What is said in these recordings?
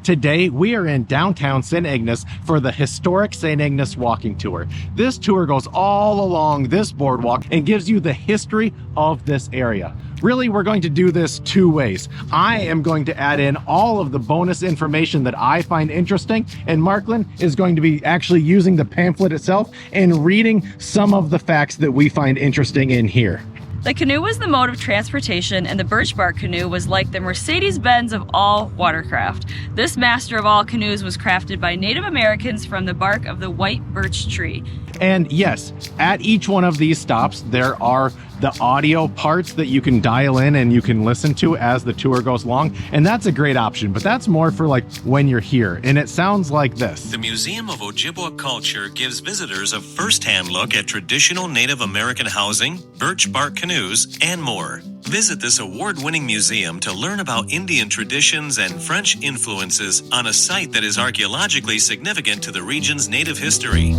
Today, we are in downtown St. Ignace for the historic St. Ignace Walking Tour. This tour goes all along this boardwalk and gives you the history of this area. Really, we're going to do this two ways. I am going to add in all of the bonus information that I find interesting, and Marklyn is going to be actually using the pamphlet itself and reading some of the facts that we find interesting in here. The canoe was the mode of transportation, and the birch bark canoe was like the Mercedes-Benz of all watercraft. This master of all canoes was crafted by Native Americans from the bark of the white birch tree. And yes, at each one of these stops, there are the audio parts that you can dial in and you can listen to as the tour goes along. And that's a great option, but that's more for like when you're here. And it sounds like this. The Museum of Ojibwa Culture gives visitors a first-hand look at traditional Native American housing, birch bark canoes, and more. Visit this award-winning museum to learn about Indian traditions and French influences on a site that is archaeologically significant to the region's native history.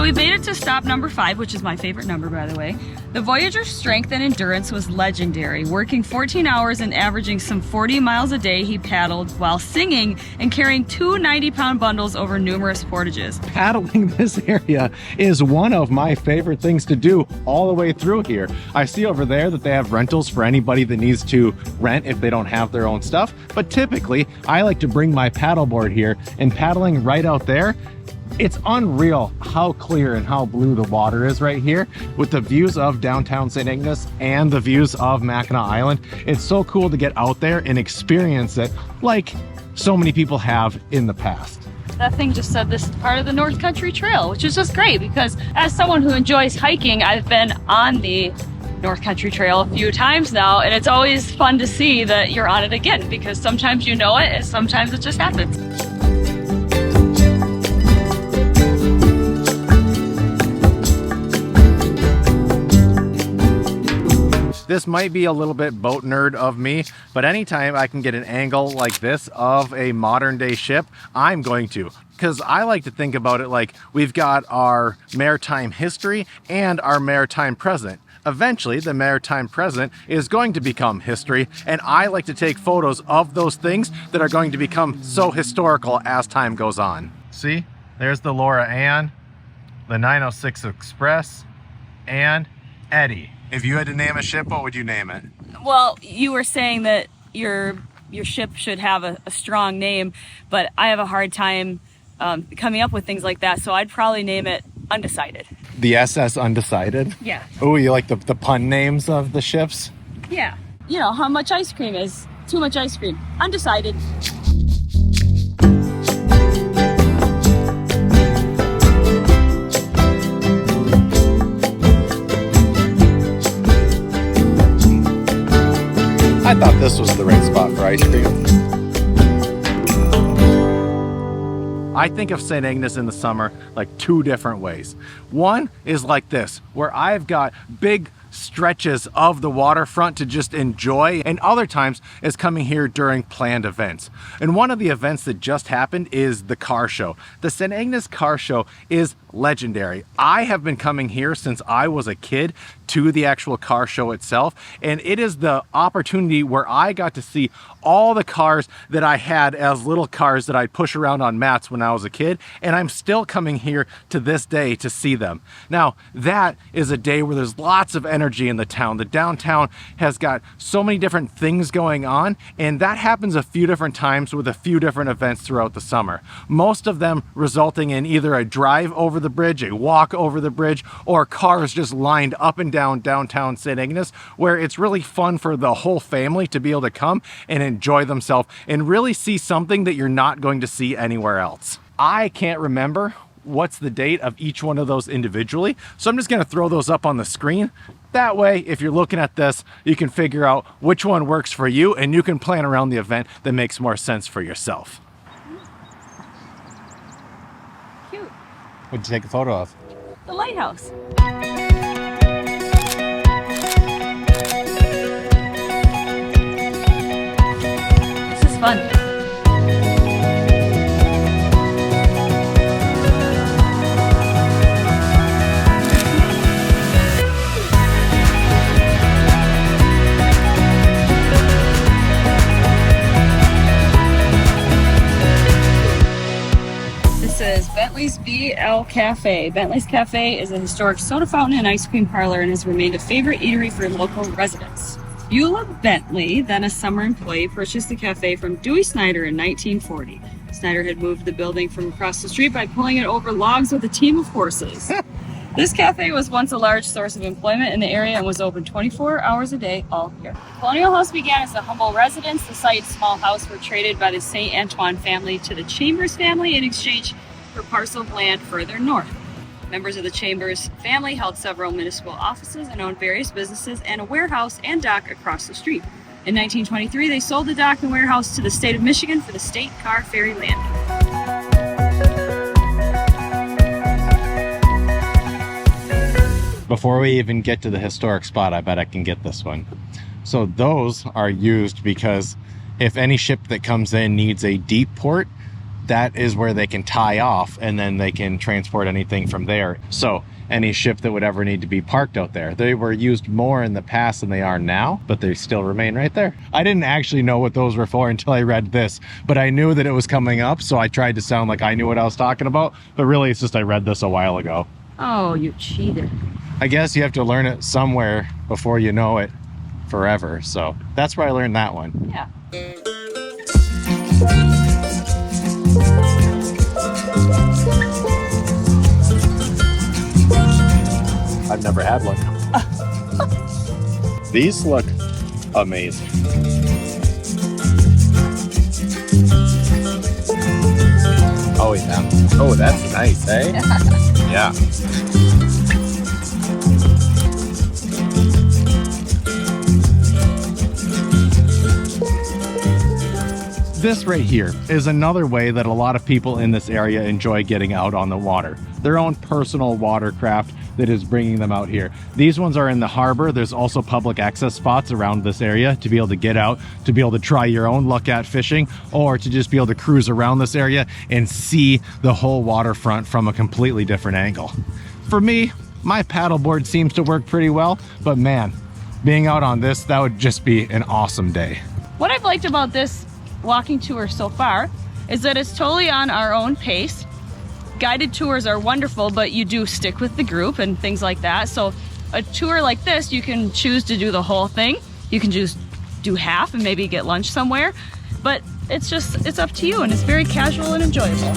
We made it to stop number 5, which is my favorite number, by the way. The voyager's strength and endurance was legendary. Working 14 hours and averaging some 40 miles a day, he paddled while singing and carrying 2 90-pound bundles over numerous portages. Paddling this area is one of my favorite things to do all the way through here. I see over there that they have rentals for anybody that needs to rent if they don't have their own stuff. But typically, I like to bring my paddleboard here, and paddling right out there, it's unreal how clear and how blue the water is right here with the views of downtown St. Ignace and the views of Mackinac Island. It's so cool to get out there and experience it like so many people have in the past. That thing just said this is part of the North Country Trail, which is just great because as someone who enjoys hiking, I've been on the North Country Trail a few times now, and it's always fun to see that you're on it again because sometimes you know it and sometimes it just happens. This might be a little bit boat nerd of me, but anytime I can get an angle like this of a modern day ship, I'm going to. Because I like to think about it like we've got our maritime history and our maritime present. Eventually, the maritime present is going to become history, and I like to take photos of those things that are going to become so historical as time goes on. See, there's the Laura Ann, the 906 Express, and Eddie. If you had to name a ship, what would you name it? Well, you were saying that your ship should have a strong name, but I have a hard time coming up with things like that, so I'd probably name it Undecided. The SS Undecided? Yeah. Oh, you like the pun names of the ships? Yeah. You know, how much ice cream is too much ice cream? Undecided. I thought this was the right spot for ice cream. I think of St. Ignace in the summer like two different ways. One is like this, where I've got big stretches of the waterfront to just enjoy, and other times is coming here during planned events. And one of the events that just happened is the car show. The St. Ignace car show is legendary. I have been coming here since I was a kid to the actual car show itself, and it is the opportunity where I got to see all the cars that I had as little cars that I'd push around on mats when I was a kid, and I'm still coming here to this day to see them. Now, that is a day where there's lots of energy in the town. The downtown has got so many different things going on, and that happens a few different times with a few different events throughout the summer. Most of them resulting in either a drive over the bridge, a walk over the bridge, or cars just lined up and down downtown St. Ignace, where it's really fun for the whole family to be able to come and enjoy themselves and really see something that you're not going to see anywhere else. I can't remember what's the date of each one of those individually, so I'm just going to throw those up on the screen. That way, if you're looking at this, you can figure out which one works for you, and you can plan around the event that makes more sense for yourself. Cute. What'd you take a photo of? The lighthouse. This is fun. L Cafe. Bentley's Cafe is a historic soda fountain and ice cream parlor and has remained a favorite eatery for local residents. Beulah Bentley, then a summer employee, purchased the cafe from Dewey Snyder in 1940. Snyder had moved the building from across the street by pulling it over logs with a team of horses. This cafe was once a large source of employment in the area and was open 24 hours a day all year. Colonial House began as a humble residence. The site's small house were traded by the St. Antoine family to the Chambers family in exchange for a parcel of land further north. Members of the Chambers family held several municipal offices and owned various businesses and a warehouse and dock across the street. In 1923, they sold the dock and warehouse to the state of Michigan for the state car ferry landing. Before we even get to the historic spot, I bet I can get this one. So those are used because if any ship that comes in needs a deep port, that is where they can tie off and then they can transport anything from there. So any ship that would ever need to be parked out there. They were used more in the past than they are now, but they still remain right there. I didn't actually know what those were for until I read this, but I knew that it was coming up, so I tried to sound like I knew what I was talking about, but really it's just I read this a while ago. Oh, you cheated. I guess you have to learn it somewhere before you know it forever. So that's where I learned that one. Yeah. I've never had one. These look amazing. Oh yeah. Oh, that's nice, eh? Yeah. This right here is another way that a lot of people in this area enjoy getting out on the water. Their own personal watercraft that is bringing them out here. These ones are in the harbor. There's also public access spots around this area to be able to get out, to be able to try your own luck at fishing, or to just be able to cruise around this area and see the whole waterfront from a completely different angle. For me, my paddleboard seems to work pretty well, but man, being out on this, that would just be an awesome day. What I've liked about this walking tour so far is that it's totally on our own pace. Guided tours are wonderful, but you do stick with the group and things like that. So a tour like this, you can choose to do the whole thing. You can just do half and maybe get lunch somewhere. But it's up to you, and it's very casual and enjoyable.